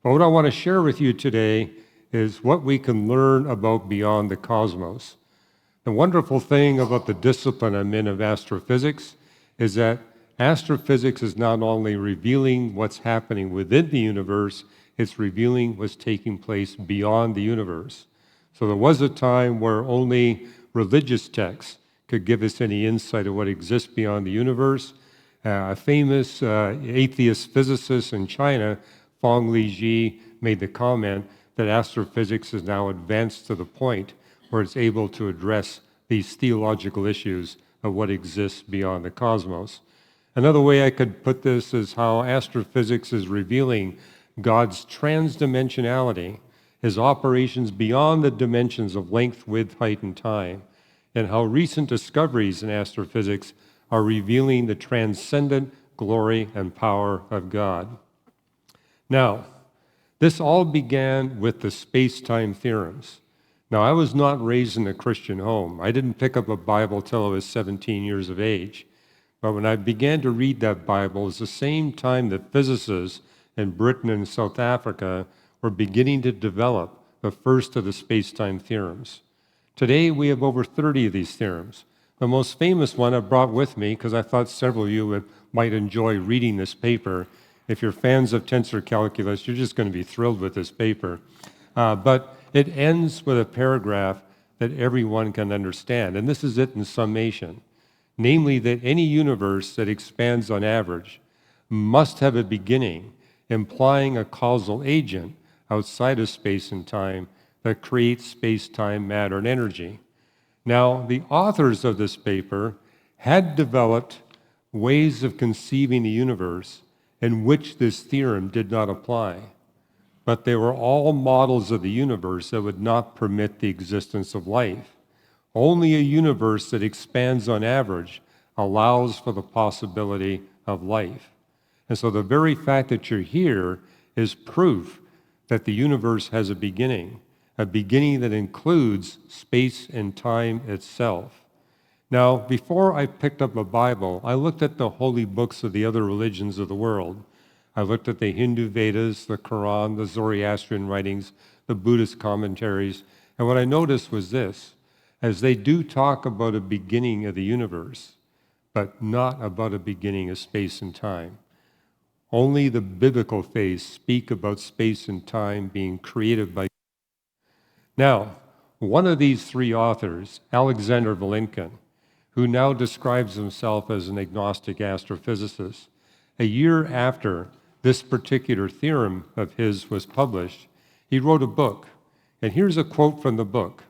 But what I want to share with you today is what we can learn about beyond the cosmos. The wonderful thing about the discipline I'm in of astrophysics is that astrophysics is not only revealing what's happening within the universe, it's revealing what's taking place beyond the universe. So there was a time where only religious texts could give us any insight of what exists beyond the universe. A famous atheist physicist in China, Feng Lizhi, made the comment that astrophysics is now advanced to the point where it's able to address these theological issues of what exists beyond the cosmos. Another way I could put this is how astrophysics is revealing God's transdimensionality, his operations beyond the dimensions of length, width, height, and time, and how recent discoveries in astrophysics are revealing the transcendent glory and power of God. Now, this all began with the space-time theorems. Now, I was not raised in a Christian home. I didn't pick up a Bible till I was 17 years of age. But when I began to read that Bible, it was the same time that physicists in Britain and South Africa were beginning to develop the first of the space-time theorems. Today, we have over 30 of these theorems. The most famous one I brought with me, because I thought several of you might enjoy reading this paper. If you're fans of tensor calculus, you're just going to be thrilled with this paper. But it ends with a paragraph that everyone can understand, and this is it in summation. Namely, that any universe that expands on average must have a beginning, implying a causal agent outside of space and time that creates space-time, matter, and energy. Now, the authors of this paper had developed ways of conceiving the universe in which this theorem did not apply, but they were all models of the universe that would not permit the existence of life. Only a universe that expands on average allows for the possibility of life. And so the very fact that you're here is proof that the universe has a beginning that includes space and time itself. Now, before I picked up a Bible, I looked at the holy books of the other religions of the world. I looked at the Hindu Vedas, the Quran, the Zoroastrian writings, the Buddhist commentaries, and what I noticed was this: as they do talk about a beginning of the universe, but not about a beginning of space and time. Only the biblical faiths speak about space and time being created by God. Now, one of these three authors, Alexander Vilenkin, who now describes himself as an agnostic astrophysicist, a year after this particular theorem of his was published, he wrote a book. And here's a quote from the book.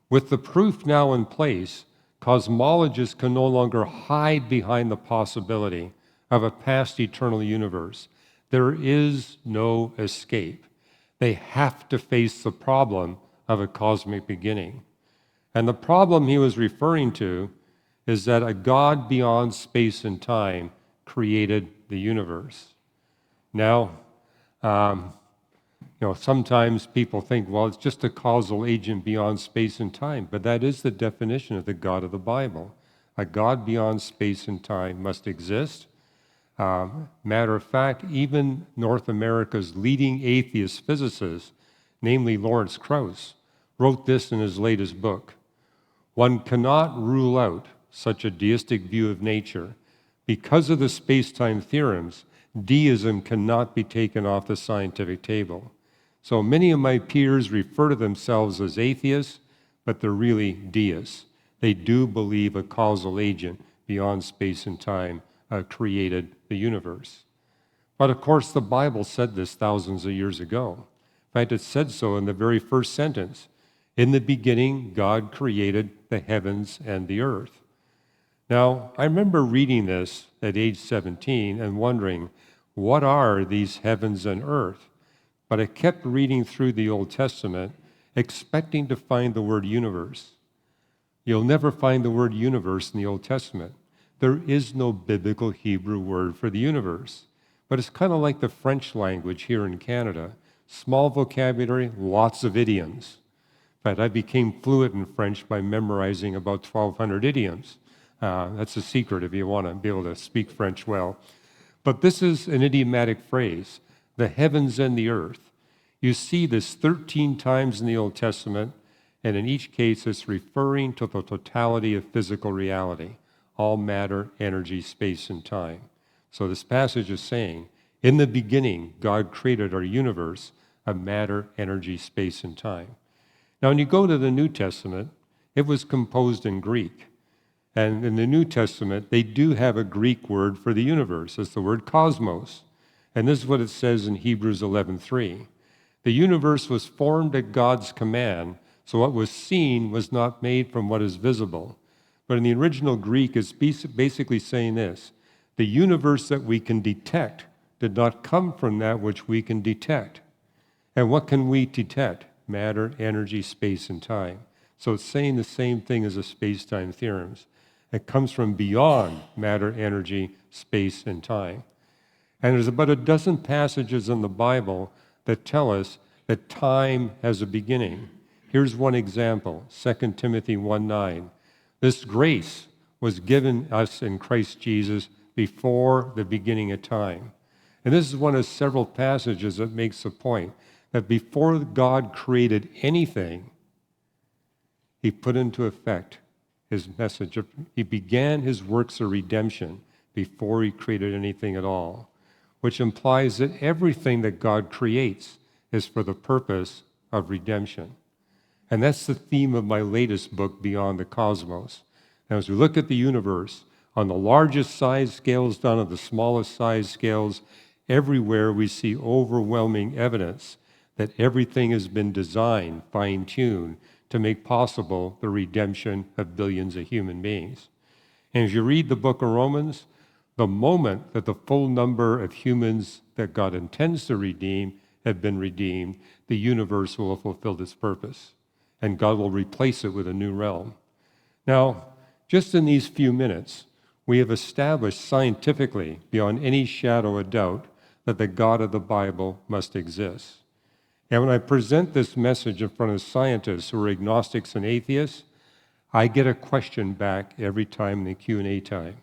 "With the proof now in place, cosmologists can no longer hide behind the possibility of a past eternal universe. There is no escape. They have to face the problem of a cosmic beginning." And the problem he was referring to is that a God beyond space and time created the universe. Now, sometimes people think, well, it's just a causal agent beyond space and time, but that is the definition of the God of the Bible. A God beyond space and time must exist. Matter of fact, even North America's leading atheist physicist, namely Lawrence Krauss, wrote this in his latest book. "One cannot rule out such a deistic view of nature. Because of the space-time theorems, deism cannot be taken off the scientific table." So many of my peers refer to themselves as atheists, but they're really deists. They do believe a causal agent beyond space and time created the universe. But of course, the Bible said this thousands of years ago. In fact, it said so in the very first sentence. "In the beginning, God created the heavens and the earth." Now, I remember reading this at age 17 and wondering, what are these heavens and earth? But I kept reading through the Old Testament, expecting to find the word universe. You'll never find the word universe in the Old Testament. There is no biblical Hebrew word for the universe. But it's kind of like the French language here in Canada. Small vocabulary, lots of idioms. In fact, I became fluent in French by memorizing about 1,200 idioms. That's a secret if you want to be able to speak French well. But this is an idiomatic phrase. the heavens and the earth. You see this 13 times in the Old Testament, and in each case it's referring to the totality of physical reality, all matter, energy, space, and time. So this passage is saying, in the beginning, God created our universe of matter, energy, space, and time. Now, when you go to the New Testament, it was composed in Greek. And in the New Testament, they do have a Greek word for the universe. It's the word cosmos. And this is what it says in Hebrews 11:3. The universe was formed at God's command, so what was seen was not made from what is visible. But in the original Greek, it's basically saying this: the universe that we can detect did not come from that which we can detect. And what can we detect? Matter, energy, space, and time. So it's saying the same thing as the space-time theorems. It comes from beyond matter, energy, space, and time. And there's about a dozen passages in the Bible that tell us that time has a beginning. Here's one example, 2 Timothy 1:9. This grace was given us in Christ Jesus before the beginning of time. And this is one of several passages that makes the point that before God created anything, he put into effect his message. He began his works of redemption before he created anything at all, which implies that everything that God creates is for the purpose of redemption. And that's the theme of my latest book, Beyond the Cosmos. Now, as we look at the universe, on the largest size scales down to the smallest size scales, everywhere we see overwhelming evidence that everything has been designed, fine-tuned, to make possible the redemption of billions of human beings. And as you read the book of Romans, the moment that the full number of humans that God intends to redeem have been redeemed, the universe will have fulfilled its purpose, and God will replace it with a new realm. Now, just in these few minutes, we have established scientifically, beyond any shadow of doubt, that the God of the Bible must exist. And when I present this message in front of scientists who are agnostics and atheists, I get a question back every time in the Q&A time.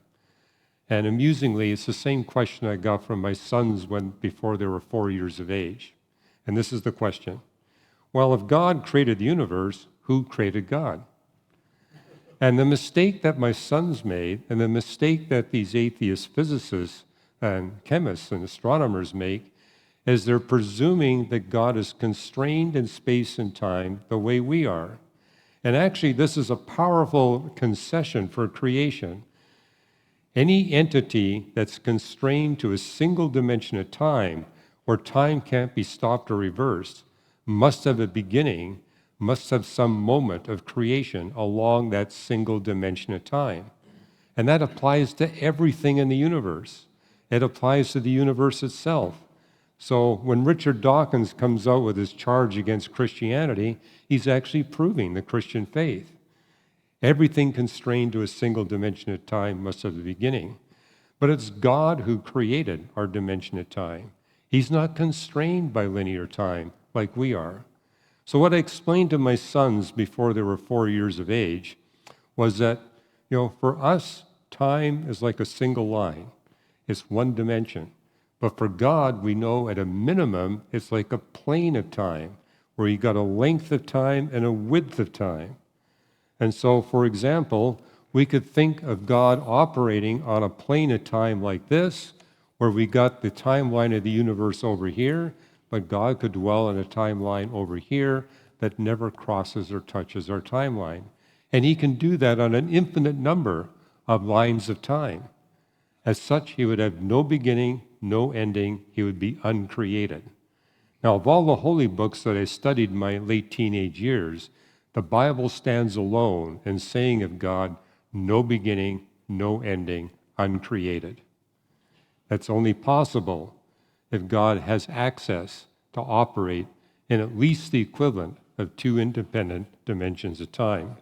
And amusingly, it's the same question I got from my sons before they were 4 years of age. And this is the question: well, if God created the universe, who created God? And the mistake that my sons made, and the mistake that these atheist physicists and chemists and astronomers make, is they're presuming that God is constrained in space and time the way we are. And actually, this is a powerful concession for creation. Any entity that's constrained to a single dimension of time, where time can't be stopped or reversed, must have a beginning, must have some moment of creation along that single dimension of time. And that applies to everything in the universe. It applies to the universe itself. So when Richard Dawkins comes out with his charge against Christianity, he's actually proving the Christian faith. Everything constrained to a single dimension of time must have a beginning. But it's God who created our dimension of time. He's not constrained by linear time like we are. So what I explained to my sons before they were 4 years of age was that, for us, time is like a single line. It's one dimension. But for God, we know at a minimum, it's like a plane of time, where you got a length of time and a width of time. And so, for example, we could think of God operating on a plane of time like this, where we got the timeline of the universe over here, but God could dwell in a timeline over here that never crosses or touches our timeline. And he can do that on an infinite number of lines of time. As such, he would have no beginning, no ending. He would be uncreated. Now, of all the holy books that I studied in my late teenage years, the Bible stands alone in saying of God, no beginning, no ending, uncreated. That's only possible if God has access to operate in at least the equivalent of two independent dimensions of time.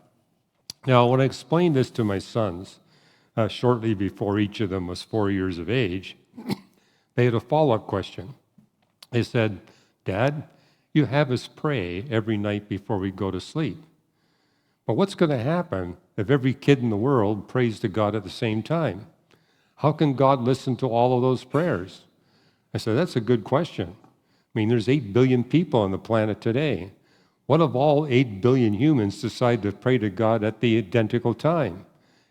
Now, when I explained this to my sons, shortly before each of them was 4 years of age, they had a follow-up question. They said, "Dad, you have us pray every night before we go to sleep. But what's going to happen if every kid in the world prays to God at the same time? How can God listen to all of those prayers?" I said, "That's a good question. I mean, there's 8 billion people on the planet today. What if all 8 billion humans decide to pray to God at the identical time?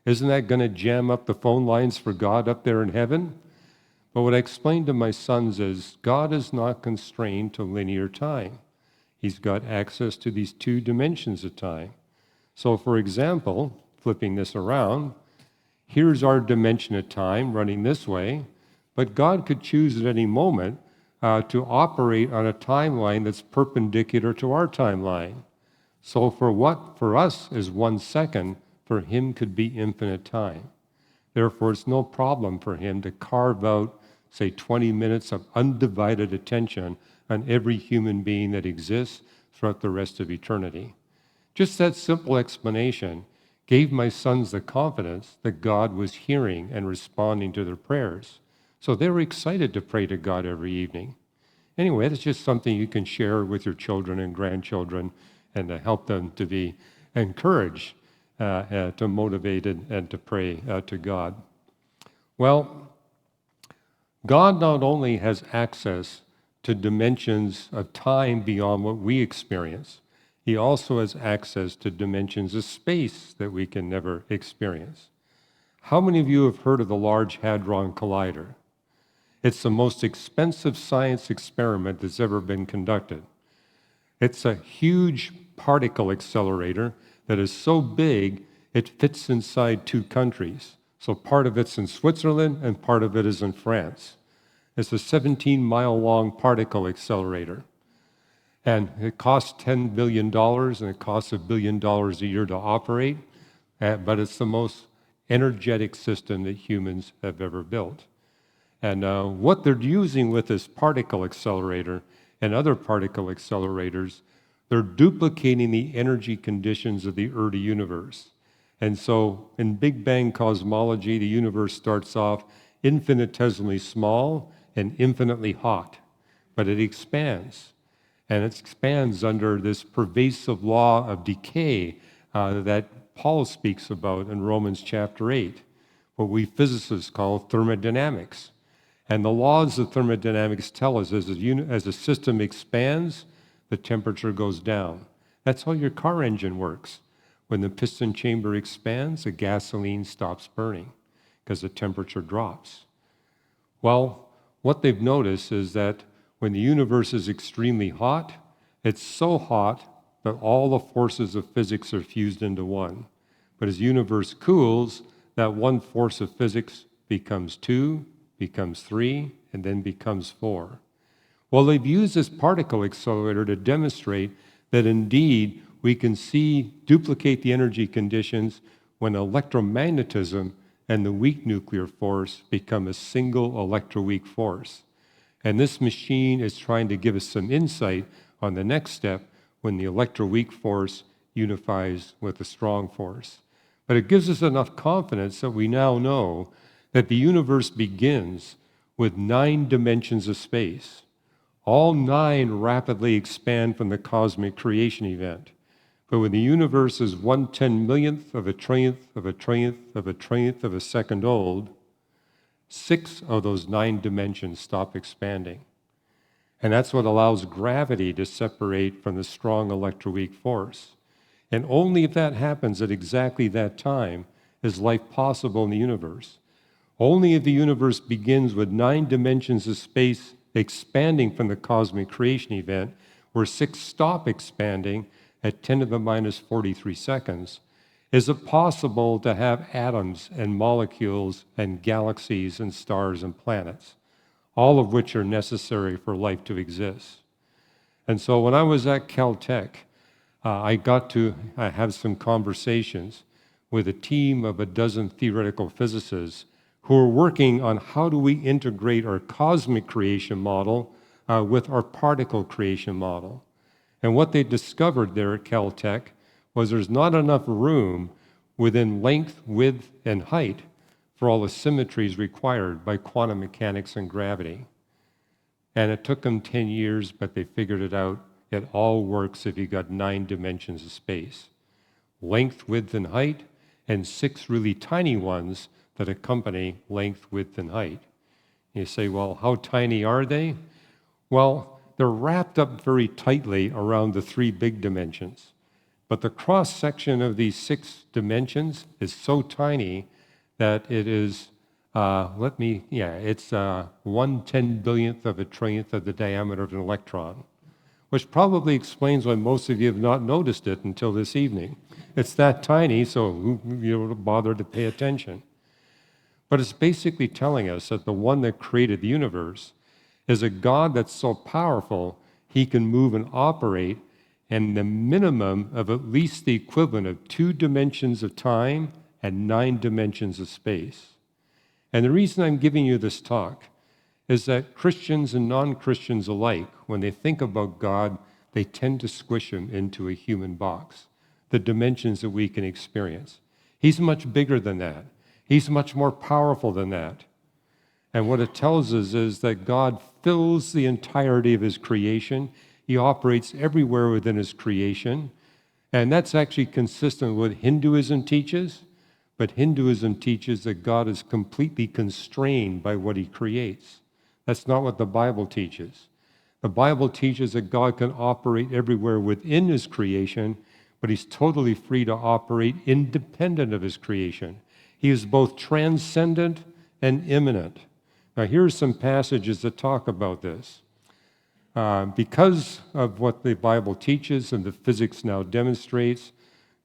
Isn't that going to jam up the phone lines for God up there in heaven? But what I explained to my sons is God is not constrained to linear time. He's got access to these 2 dimensions of time. So for example, flipping this around, here's our dimension of time running this way, but God could choose at any moment to operate on a timeline that's perpendicular to our timeline. So for what for us is 1 second, for him could be infinite time. Therefore, it's no problem for him to carve out, say, 20 minutes of undivided attention on every human being that exists throughout the rest of eternity. Just that simple explanation gave my sons the confidence that God was hearing and responding to their prayers. So they were excited to pray to God every evening. Anyway, that's just something you can share with your children and grandchildren and to help them to be encouraged, to motivated and to pray to God. Well, God not only has access to dimensions of time beyond what we experience, he also has access to dimensions of space that we can never experience. How many of you have heard of the Large Hadron Collider? It's the most expensive science experiment that's ever been conducted. It's a huge particle accelerator that is so big it fits inside 2 countries. So part of it's in Switzerland and part of it is in France. It's a 17-mile-long particle accelerator. And it costs $10 billion and it costs $1 billion a year to operate, but it's the most energetic system that humans have ever built. And what they're using with this particle accelerator and other particle accelerators, they're duplicating the energy conditions of the early universe. And so in Big Bang cosmology, the universe starts off infinitesimally small and infinitely hot, but it expands. And it expands under this pervasive law of decay that Paul speaks about in Romans chapter 8, what we physicists call thermodynamics. And the laws of thermodynamics tell us as a system expands, the temperature goes down. That's how your car engine works. When the piston chamber expands, the gasoline stops burning because the temperature drops. Well, what they've noticed is that when the universe is extremely hot, it's so hot that all the forces of physics are fused into one. But as the universe cools, that one force of physics becomes 2, becomes 3, and then becomes 4. Well, they've used this particle accelerator to demonstrate that indeed we can duplicate the energy conditions when electromagnetism and the weak nuclear force become a single electroweak force. And this machine is trying to give us some insight on the next step when the electroweak force unifies with the strong force. But it gives us enough confidence that we now know that the universe begins with 9 dimensions of space. All 9 rapidly expand from the cosmic creation event. But when the universe is 1/10,000,000th of a trillionth of a trillionth of a trillionth of a second old, 6 of those 9 dimensions stop expanding. And that's what allows gravity to separate from the strong electroweak force. And only if that happens at exactly that time is life possible in the universe. Only if the universe begins with 9 dimensions of space expanding from the cosmic creation event, where 6 stop expanding at 10 to the minus 43 seconds, is it possible to have atoms and molecules and galaxies and stars and planets, all of which are necessary for life to exist. And so when I was at Caltech, I got to have some conversations with a team of a dozen theoretical physicists who are working on how do we integrate our cosmic creation model with our particle creation model. And what they discovered there at Caltech was there's not enough room within length, width, and height for all the symmetries required by quantum mechanics and gravity. And it took them 10 years, but they figured it out. It all works if you got 9 dimensions of space. Length, width, and height, and 6 really tiny ones that accompany length, width, and height. You say, well, how tiny are they? Well, they're wrapped up very tightly around the three big dimensions. But the cross-section of these 6 dimensions is so tiny that it is, it's 1/10 billionth of a trillionth of the diameter of an electron, which probably explains why most of you have not noticed it until this evening. It's that tiny, so you don't bother to pay attention. But it's basically telling us that the one that created the universe is a God that's so powerful, he can move and operate in the minimum of at least the equivalent of 2 dimensions of time and 9 dimensions of space. And the reason I'm giving you this talk is that Christians and non-Christians alike, when they think about God, they tend to squish him into a human box, the dimensions that we can experience. He's much bigger than that. He's much more powerful than that. And what it tells us is that God fills the entirety of his creation. He operates everywhere within his creation. And that's actually consistent with what Hinduism teaches. But Hinduism teaches that God is completely constrained by what he creates. That's not what the Bible teaches. The Bible teaches that God can operate everywhere within his creation, but he's totally free to operate independent of his creation. He is both transcendent and immanent. Now, here's some passages that talk about this. Because of what the Bible teaches and the physics now demonstrates,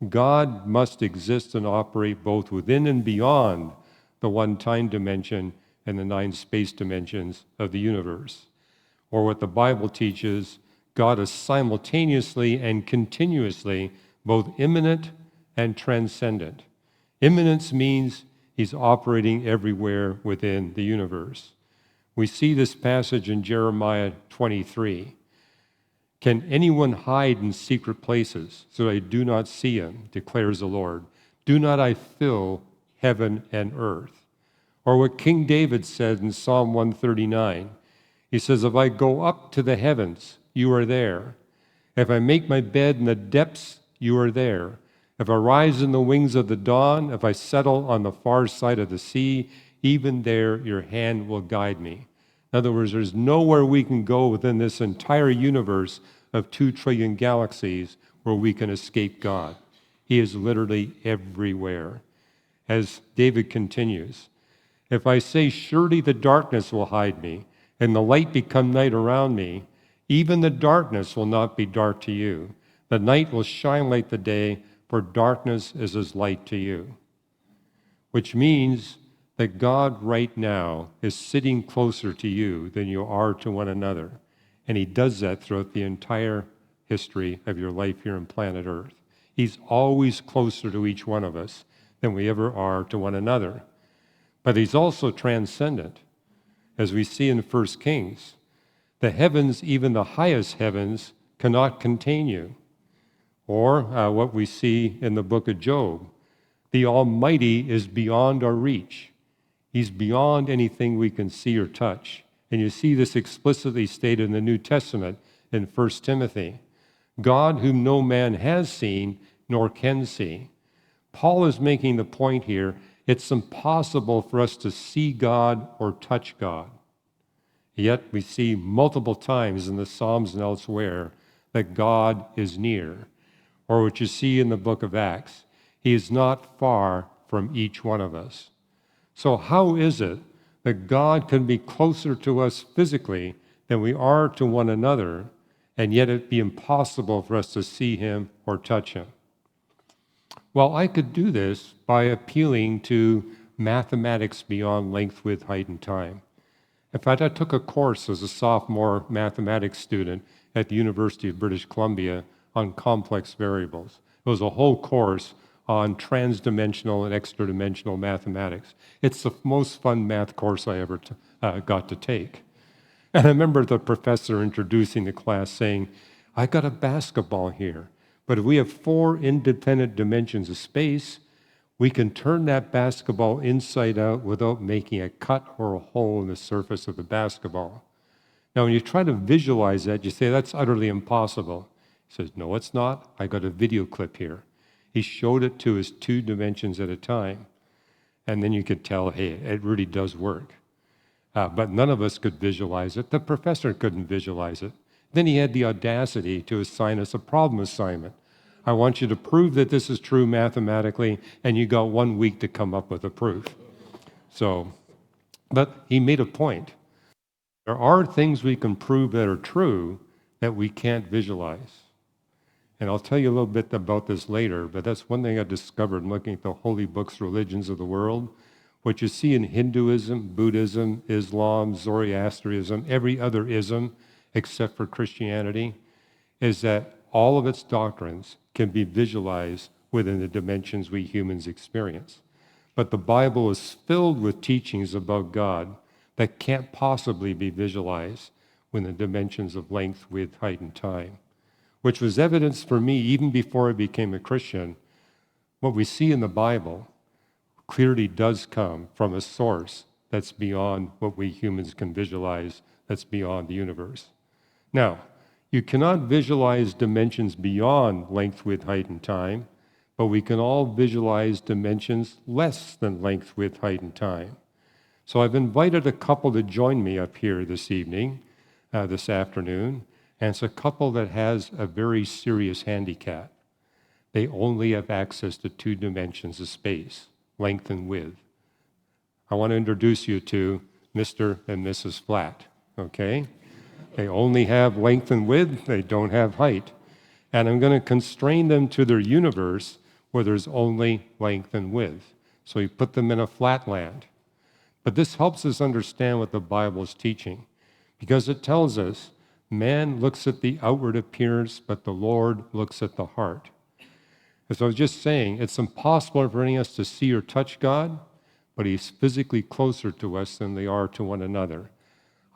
God must exist and operate both within and beyond the 1 time dimension and the 9 space dimensions of the universe. Or what the Bible teaches, God is simultaneously and continuously both immanent and transcendent. Immanence means he's operating everywhere within the universe. We see this passage in Jeremiah 23. Can anyone hide in secret places so that I do not see him, declares the Lord? Do not I fill heaven and earth? Or what King David said in Psalm 139. He says, if I go up to the heavens, you are there. If I make my bed in the depths, you are there. If I rise in the wings of the dawn, if I settle on the far side of the sea, even there your hand will guide me. In other words, there's nowhere we can go within this entire universe of 2 trillion galaxies where we can escape God. He is literally everywhere. As David continues, if I say, surely the darkness will hide me, and the light become night around me, even the darkness will not be dark to you. The night will shine like the day, for darkness is as light to you. Which means that God right now is sitting closer to you than you are to one another. And he does that throughout the entire history of your life here on planet Earth. He's always closer to each one of us than we ever are to one another. But he's also transcendent. As we see in 1 Kings, the heavens, even the highest heavens, cannot contain you. Or what we see in the book of Job, the Almighty is beyond our reach. He's beyond anything we can see or touch. And you see this explicitly stated in the New Testament in 1 Timothy. God whom no man has seen nor can see. Paul is making the point here, it's impossible for us to see God or touch God. Yet we see multiple times in the Psalms and elsewhere that God is near. Or what you see in the book of Acts, he is not far from each one of us. So how is it that God can be closer to us physically than we are to one another, and yet it be impossible for us to see him or touch him? Well, I could do this by appealing to mathematics beyond length, width, height, and time. In fact, I took a course as a sophomore mathematics student at the University of British Columbia on complex variables. It was a whole course on transdimensional and extra-dimensional mathematics. It's the most fun math course I ever got to take. And I remember the professor introducing the class saying, I got a basketball here, but if we have 4 independent dimensions of space, we can turn that basketball inside out without making a cut or a hole in the surface of the basketball. Now, when you try to visualize that, you say, that's utterly impossible. He says, no, it's not. I got a video clip here. He showed it to us 2 dimensions at a time. And then you could tell, hey, it really does work. But none of us could visualize it. The professor couldn't visualize it. Then he had the audacity to assign us a problem assignment. I want you to prove that this is true mathematically, and you got 1 week to come up with a proof. So, but he made a point. There are things we can prove that are true that we can't visualize. And I'll tell you a little bit about this later, but that's one thing I discovered looking at the holy books, religions of the world. What you see in Hinduism, Buddhism, Islam, Zoroastrianism, every other ism except for Christianity, is that all of its doctrines can be visualized within the dimensions we humans experience. But the Bible is filled with teachings about God that can't possibly be visualized within the dimensions of length, width, height, and time, which was evidence for me even before I became a Christian. What we see in the Bible clearly does come from a source that's beyond what we humans can visualize, that's beyond the universe. Now, you cannot visualize dimensions beyond length, width, height, and time, but we can all visualize dimensions less than length, width, height, and time. So I've invited a couple to join me up here this evening, this afternoon, and it's a couple that has a very serious handicap. They only have access to 2 dimensions of space, length and width. I want to introduce you to Mr. and Mrs. Flat, okay? They only have length and width, they don't have height. And I'm going to constrain them to their universe where there's only length and width. So we put them in a flat land. But this helps us understand what the Bible is teaching, because it tells us man looks at the outward appearance, but the Lord looks at the heart. As I was just saying, it's impossible for any of us to see or touch God, but he's physically closer to us than they are to one another.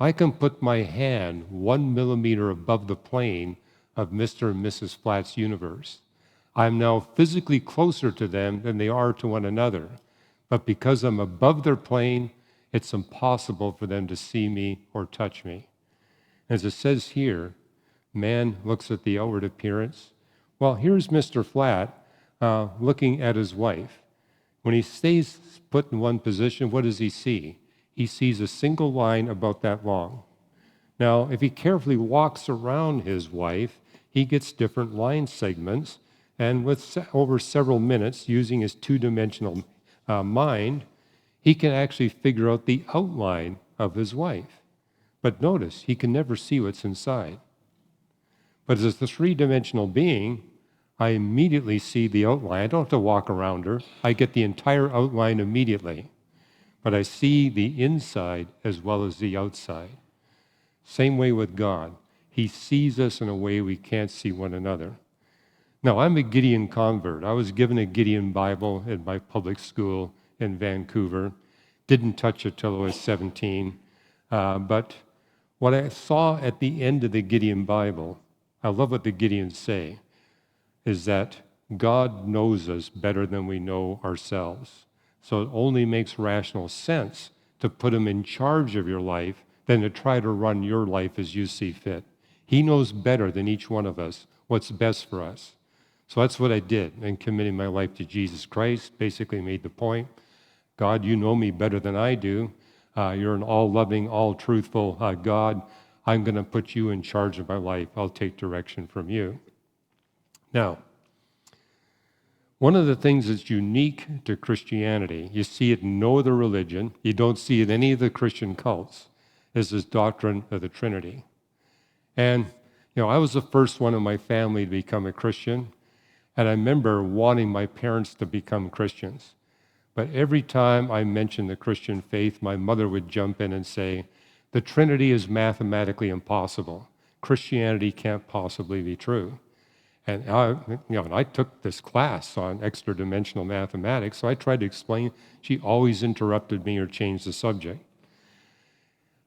I can put my hand 1 millimeter above the plane of Mr. and Mrs. Flat's universe. I'm now physically closer to them than they are to one another. But because I'm above their plane, it's impossible for them to see me or touch me. As it says here, man looks at the outward appearance. Well, here's Mr. Flat looking at his wife. When he stays put in one position, what does he see? He sees a single line about that long. Now, if he carefully walks around his wife, he gets different line segments, and over several minutes, using his 2-dimensional mind, he can actually figure out the outline of his wife. But notice, he can never see what's inside. But as a 3-dimensional being, I immediately see the outline. I don't have to walk around her. I get the entire outline immediately. But I see the inside as well as the outside. Same way with God. He sees us in a way we can't see one another. Now, I'm a Gideon convert. I was given a Gideon Bible in my public school in Vancouver. Didn't touch it till I was 17. But what I saw at the end of the Gideon Bible, I love what the Gideons say, is that God knows us better than we know ourselves. So it only makes rational sense to put him in charge of your life than to try to run your life as you see fit. He knows better than each one of us what's best for us. So that's what I did in committing my life to Jesus Christ. Basically made the point, God, you know me better than I do. You're an all-loving, all-truthful God. I'm going to put you in charge of my life. I'll take direction from you. Now, one of the things that's unique to Christianity, you see it in no other religion, you don't see it in any of the Christian cults, is this doctrine of the Trinity. And, I was the first one in my family to become a Christian, and I remember wanting my parents to become Christians. But every time I mentioned the Christian faith, my mother would jump in and say, the Trinity is mathematically impossible. Christianity can't possibly be true. And I took this class on extra-dimensional mathematics, so I tried to explain. She always interrupted me or changed the subject.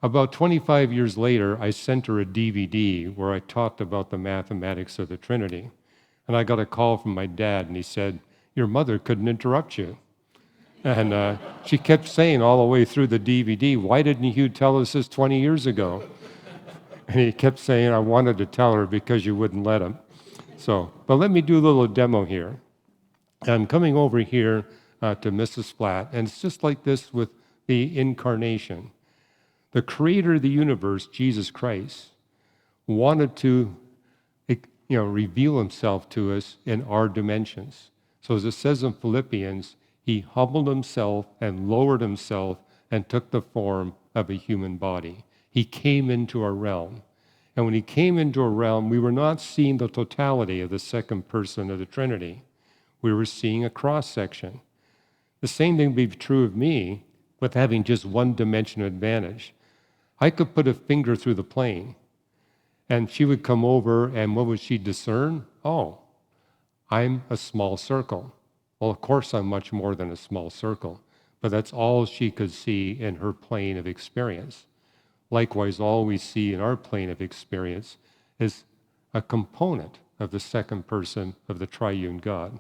About 25 years later, I sent her a DVD where I talked about the mathematics of the Trinity. And I got a call from my dad, and he said, your mother couldn't interrupt you. And she kept saying all the way through the DVD, why didn't you tell us this 20 years ago? And he kept saying, I wanted to tell her because you wouldn't let him. But let me do a little demo here. I'm coming over here to Mrs. Flat, and it's just like this with the incarnation. The creator of the universe, Jesus Christ, wanted to reveal himself to us in our dimensions. So as it says in Philippians, he humbled himself and lowered himself and took the form of a human body. He came into our realm. And when he came into our realm, we were not seeing the totality of the second person of the Trinity. We were seeing a cross-section. The same thing would be true of me with having just one dimension advantage. I could put a finger through the plane, and she would come over, and what would she discern? Oh, I'm a small circle. Well, of course, I'm much more than a small circle, but that's all she could see in her plane of experience. Likewise, all we see in our plane of experience is a component of the second person of the triune God.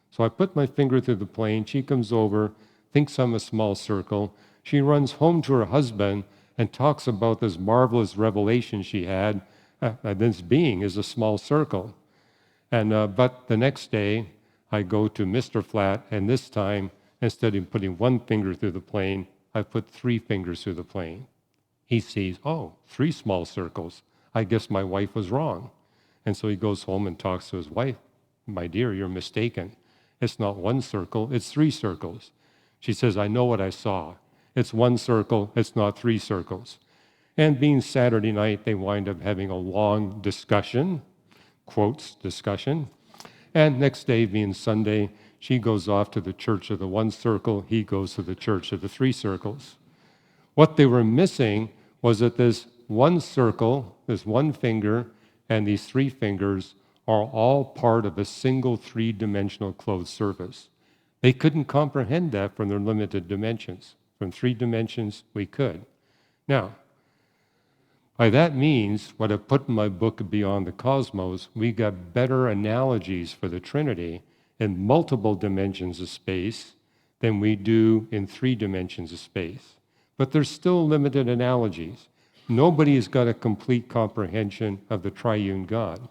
So I put my finger through the plane, she comes over, thinks I'm a small circle, she runs home to her husband and talks about this marvelous revelation she had, this being is a small circle. But the next day, I go to Mr. Flat, and this time, instead of putting one finger through the plane, I put 3 fingers through the plane. He sees, oh, 3 small circles. I guess my wife was wrong. And so he goes home and talks to his wife. My dear, you're mistaken. It's not 1 circle, it's 3 circles. She says, I know what I saw. It's 1 circle, it's not 3 circles. And being Saturday night, they wind up having a long discussion, quotes, discussion. And next day, being Sunday, she goes off to the church of the 1 circle, he goes to the church of the 3 circles. What they were missing was that this 1 circle, this 1 finger, and these 3 fingers are all part of a single 3-dimensional closed surface. They couldn't comprehend that from their limited dimensions. From 3 dimensions, we could. Now, by that means, what I put in my book, Beyond the Cosmos, we got better analogies for the Trinity in multiple dimensions of space than we do in 3 dimensions of space. But there's still limited analogies. Nobody's got a complete comprehension of the triune God.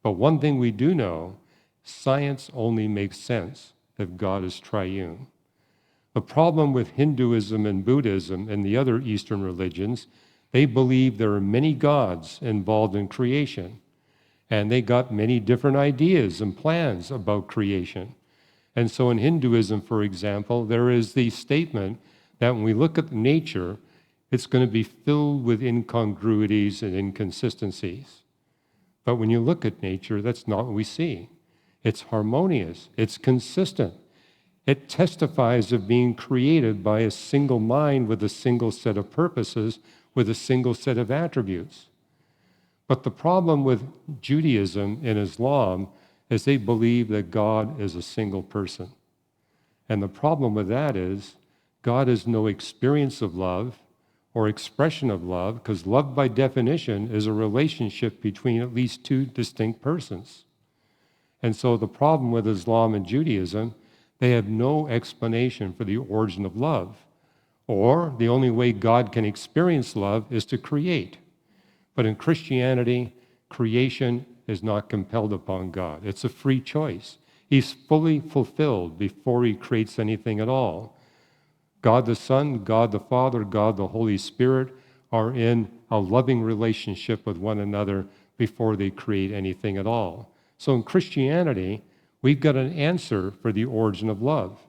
But one thing we do know, science only makes sense if God is triune. The problem with Hinduism and Buddhism and the other Eastern religions, they believe there are many gods involved in creation, and they got many different ideas and plans about creation. And so in Hinduism, for example, there is the statement that when we look at nature, it's going to be filled with incongruities and inconsistencies. But when you look at nature, that's not what we see. It's harmonious, it's consistent. It testifies of being created by a single mind with a single set of purposes, with a single set of attributes. But the problem with Judaism and Islam is they believe that God is a single person. And the problem with that is God is no experience of love or expression of love, because love by definition is a relationship between at least 2 distinct persons. And so the problem with Islam and Judaism, they have no explanation for the origin of love. Or the only way God can experience love is to create. But in Christianity, creation is not compelled upon God. It's a free choice. He's fully fulfilled before he creates anything at all. God the Son, God the Father, God the Holy Spirit are in a loving relationship with one another before they create anything at all. So in Christianity, we've got an answer for the origin of love.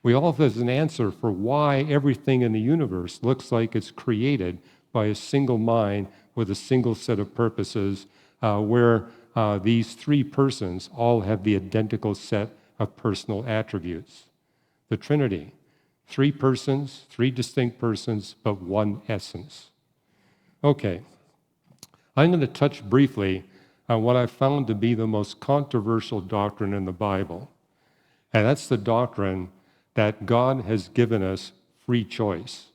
We also have an answer for why everything in the universe looks like it's created by a single mind with a single set of purposes, where these 3 persons all have the identical set of personal attributes. The Trinity, 3 persons, 3 distinct persons, but 1 essence. Okay, I'm going to touch briefly on what I found to be the most controversial doctrine in the Bible. And that's the doctrine that God has given us free choice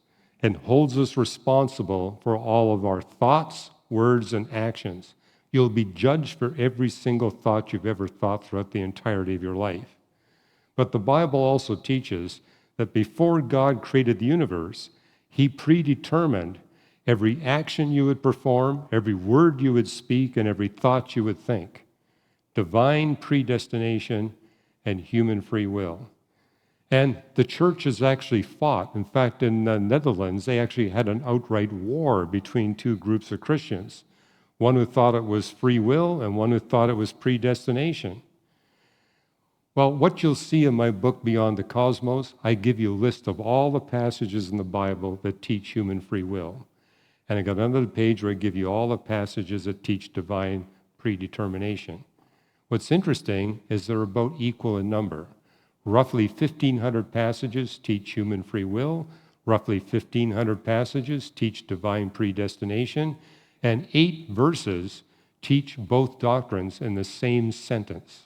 and holds us responsible for all of our thoughts, words, and actions. You'll be judged for every single thought you've ever thought throughout the entirety of your life. But the Bible also teaches that before God created the universe, he predetermined every action you would perform, every word you would speak, and every thought you would think. Divine predestination and human free will. And the church has actually fought. In fact, in the Netherlands, they actually had an outright war between 2 groups of Christians. one who thought it was free will, and one who thought it was predestination. Well, what you'll see in my book, Beyond the Cosmos, I give you a list of all the passages in the Bible that teach human free will. And I got another page where I give you all the passages that teach divine predetermination. What's interesting is they're about equal in number. Roughly 1,500 passages teach human free will, roughly 1,500 passages teach divine predestination, and 8 verses teach both doctrines in the same sentence.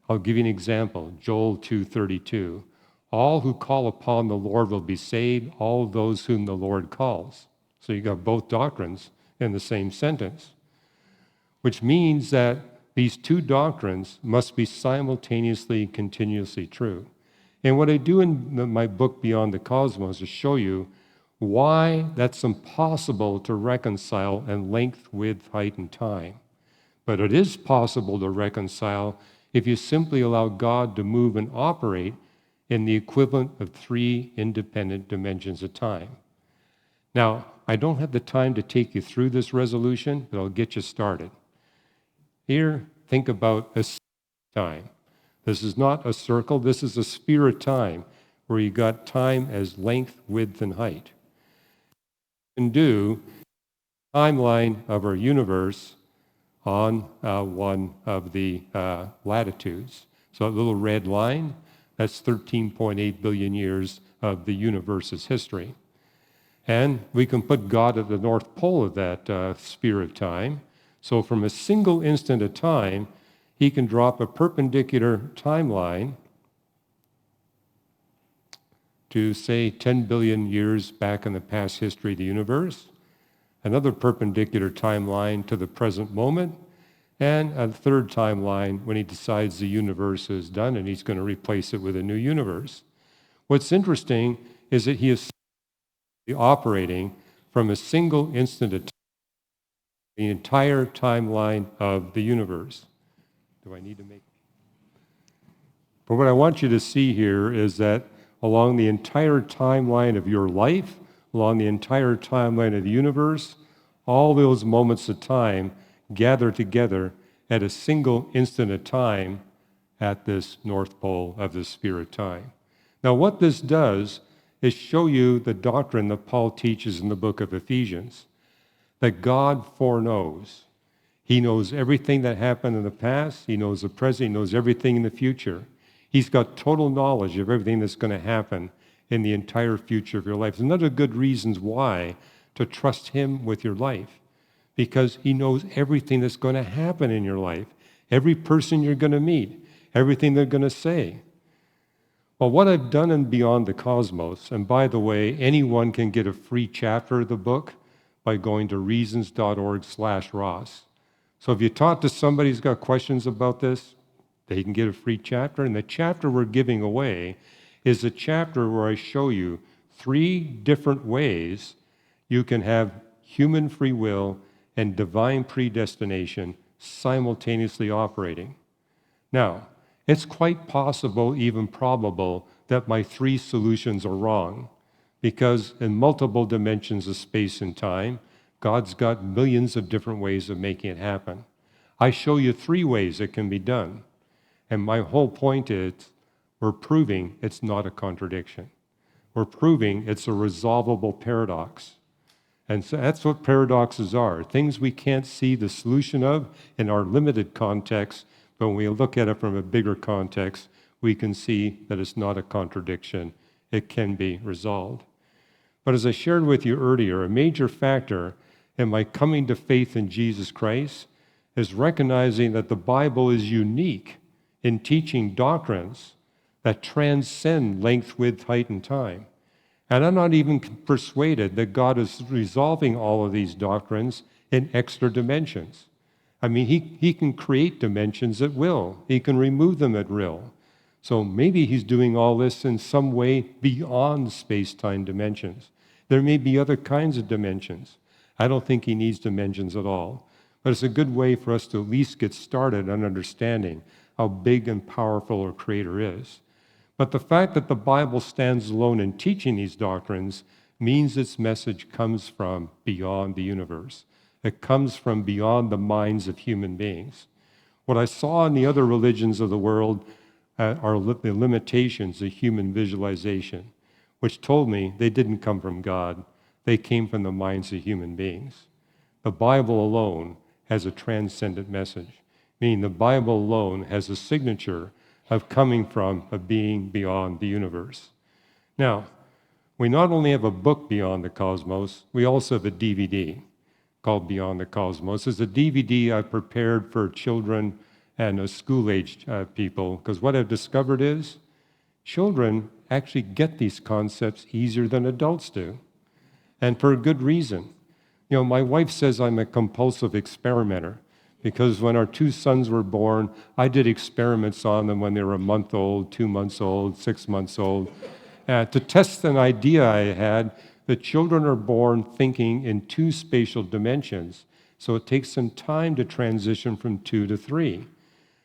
I'll give you an example, Joel 2:32. All who call upon the Lord will be saved, all those whom the Lord calls. So you got both doctrines in the same sentence, which means that these two doctrines must be simultaneously and continuously true. And what I do in my book, Beyond the Cosmos, is show you why that's impossible to reconcile in length, width, height, and time. But it is possible to reconcile if you simply allow God to move and operate in the equivalent of 3 independent dimensions of time. Now, I don't have the time to take you through this resolution, but I'll get you started. Here, think about a time. This is not a circle, this is a sphere of time, where you got time as length, width, and height. You can do a timeline of our universe on one of the latitudes. So that little red line, that's 13.8 billion years of the universe's history. And we can put God at the North Pole of that sphere of time. So from a single instant of time, he can drop a perpendicular timeline to, say, 10 billion years back in the past history of the universe, another perpendicular timeline to the present moment, and a third timeline when he decides the universe is done and he's going to replace it with a new universe. What's interesting is that he is operating from a single instant of time, the entire timeline of the universe. Do I need to make? But what I want you to see here is that along the entire timeline of your life, along the entire timeline of the universe, all those moments of time gather together at a single instant of time at this North Pole of the sphere of time. Now, what this does is show you the doctrine that Paul teaches in the book of Ephesians, that God foreknows. He knows everything that happened in the past. He knows the present. He knows everything in the future. He's got total knowledge of everything that's going to happen in the entire future of your life. There's another good reasons why to trust him with your life, because he knows everything that's going to happen in your life, every person you're going to meet, everything they're going to say. Well, what I've done in Beyond the Cosmos, and by the way, anyone can get a free chapter of the book by going to reasons.org/Ross. So if you talk to somebody who's got questions about this, they can get a free chapter. And the chapter we're giving away is a chapter where I show you 3 different ways you can have human free will and divine predestination simultaneously operating. Now, it's quite possible, even probable, that my 3 solutions are wrong, because in multiple dimensions of space and time, God's got millions of different ways of making it happen. I show you 3 ways it can be done. And my whole point is, we're proving it's not a contradiction. We're proving it's a resolvable paradox. And so that's what paradoxes are, things we can't see the solution of in our limited context, but when we look at it from a bigger context, we can see that it's not a contradiction. It can be resolved. But as I shared with you earlier, a major factor in my coming to faith in Jesus Christ is recognizing that the Bible is unique in teaching doctrines that transcend length, width, height, and time. And I'm not even persuaded that God is resolving all of these doctrines in extra dimensions. I mean, he can create dimensions at will. He can remove them at will. So maybe he's doing all this in some way beyond space-time dimensions. There may be other kinds of dimensions. I don't think he needs dimensions at all. But it's a good way for us to at least get started on understanding how big and powerful our Creator is. But the fact that the Bible stands alone in teaching these doctrines means its message comes from beyond the universe. that comes from beyond the minds of human beings. What I saw in the other religions of the world are the limitations of human visualization, which told me they didn't come from God. They came from the minds of human beings. The Bible alone has a transcendent message, meaning the Bible alone has a signature of coming from a being beyond the universe. Now, we not only have a book Beyond the Cosmos, we also have a DVD called Beyond the Cosmos. It's a DVD I prepared for children and school-aged people, because what I've discovered is children actually get these concepts easier than adults do, and for a good reason. You know, my wife says I'm a compulsive experimenter, because when our two sons were born, I did experiments on them when they were a month old, 2 months old, 6 months old, to test an idea I had that children are born thinking in 2 spatial dimensions, so it takes some time to transition from 2 to 3.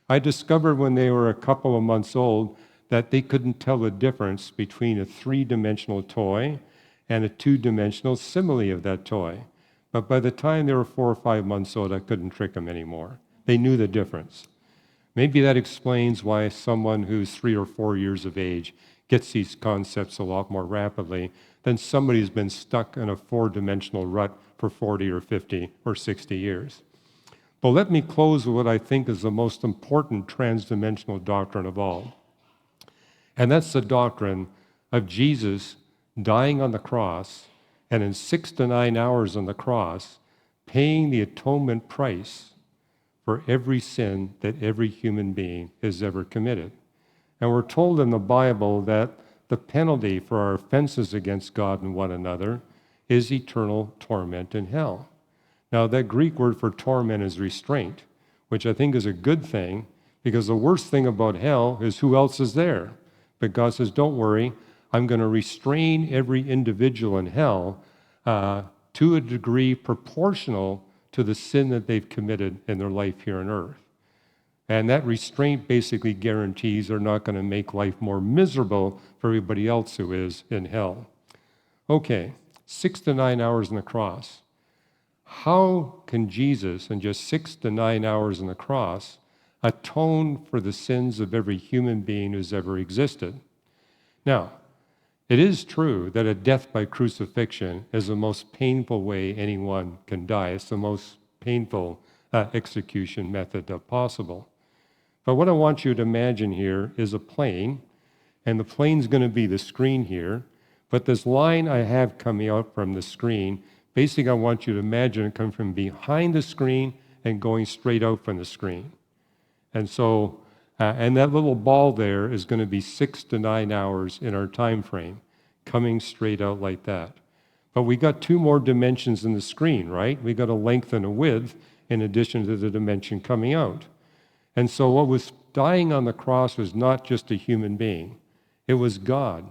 I discovered when they were a couple of months old that they couldn't tell the difference between a 3-dimensional toy and a 2-dimensional simile of that toy. But by the time they were 4 or 5 months old, I couldn't trick them anymore. They knew the difference. Maybe that explains why someone who's 3 or 4 years of age gets these concepts a lot more rapidly than somebody who's been stuck in a 4-dimensional rut for 40 or 50 or 60 years. But let me close with what I think is the most important transdimensional doctrine of all. And that's the doctrine of Jesus dying on the cross, and in 6 to 9 hours on the cross, paying the atonement price for every sin that every human being has ever committed. And we're told in the Bible that the penalty for our offenses against God and one another is eternal torment in hell. Now, that Greek word for torment is restraint, which I think is a good thing, because the worst thing about hell is who else is there. But God says, don't worry, I'm going to restrain every individual in hell to a degree proportional to the sin that they've committed in their life here on earth. And that restraint basically guarantees they're not going to make life more miserable for everybody else who is in hell. Okay, 6 to 9 hours on the cross. How can Jesus, in just 6 to 9 hours on the cross, atone for the sins of every human being who's ever existed? Now, it is true that a death by crucifixion is the most painful way anyone can die. It's the most painful execution method possible. But what I want you to imagine here is a plane, and the plane's going to be the screen here, but this line I have coming out from the screen, basically I want you to imagine it coming from behind the screen and going straight out from the screen. And so, and that little ball there is going to be 6 to 9 hours in our time frame, coming straight out like that. But we got 2 more dimensions in the screen, right? We got a length and a width in addition to the dimension coming out. And so what was dying on the cross was not just a human being. It was God.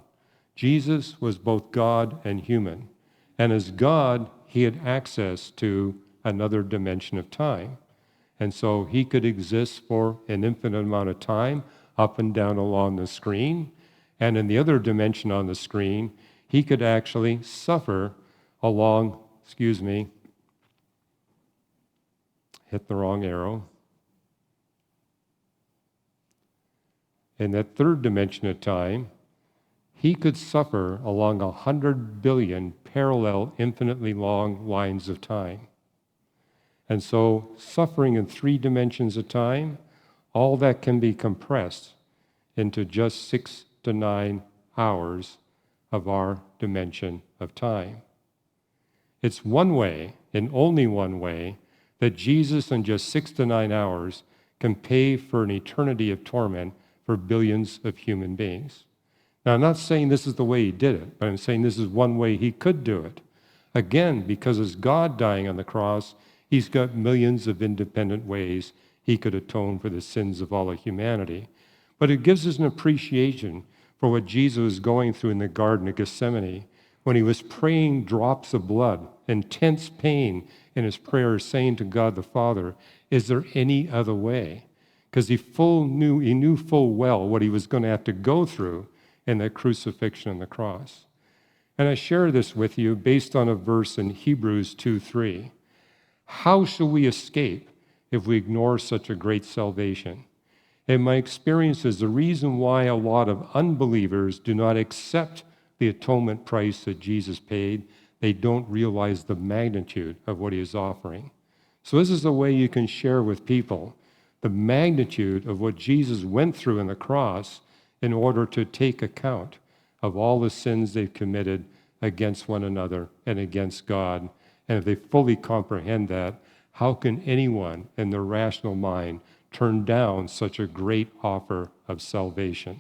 Jesus was both God and human. And as God, he had access to another dimension of time. And so he could exist for an infinite amount of time, up and down along the screen. And in the other dimension on the screen, he could actually suffer along, hit the wrong arrow. In that third dimension of time, he could suffer along 100 billion parallel, infinitely long lines of time. And so, suffering in 3 dimensions of time, all that can be compressed into just 6 to 9 hours of our dimension of time. It's one way, and only one way, that Jesus in just 6 to 9 hours can pay for an eternity of torment for billions of human beings. Now, I'm not saying this is the way he did it, but I'm saying this is one way he could do it. Again, because as God dying on the cross, he's got millions of independent ways he could atone for the sins of all of humanity. But it gives us an appreciation for what Jesus was going through in the Garden of Gethsemane when he was praying drops of blood, intense pain in his prayers, saying to God the Father, is there any other way? Because he knew full well what he was going to have to go through in that crucifixion on the cross. And I share this with you based on a verse in Hebrews 2:3. How shall we escape if we ignore such a great salvation? In my experience, is the reason why a lot of unbelievers do not accept the atonement price that Jesus paid. They don't realize the magnitude of what he is offering. So this is the way you can share with people the magnitude of what Jesus went through in the cross in order to take account of all the sins they've committed against one another and against God. And if they fully comprehend that, how can anyone in their rational mind turn down such a great offer of salvation?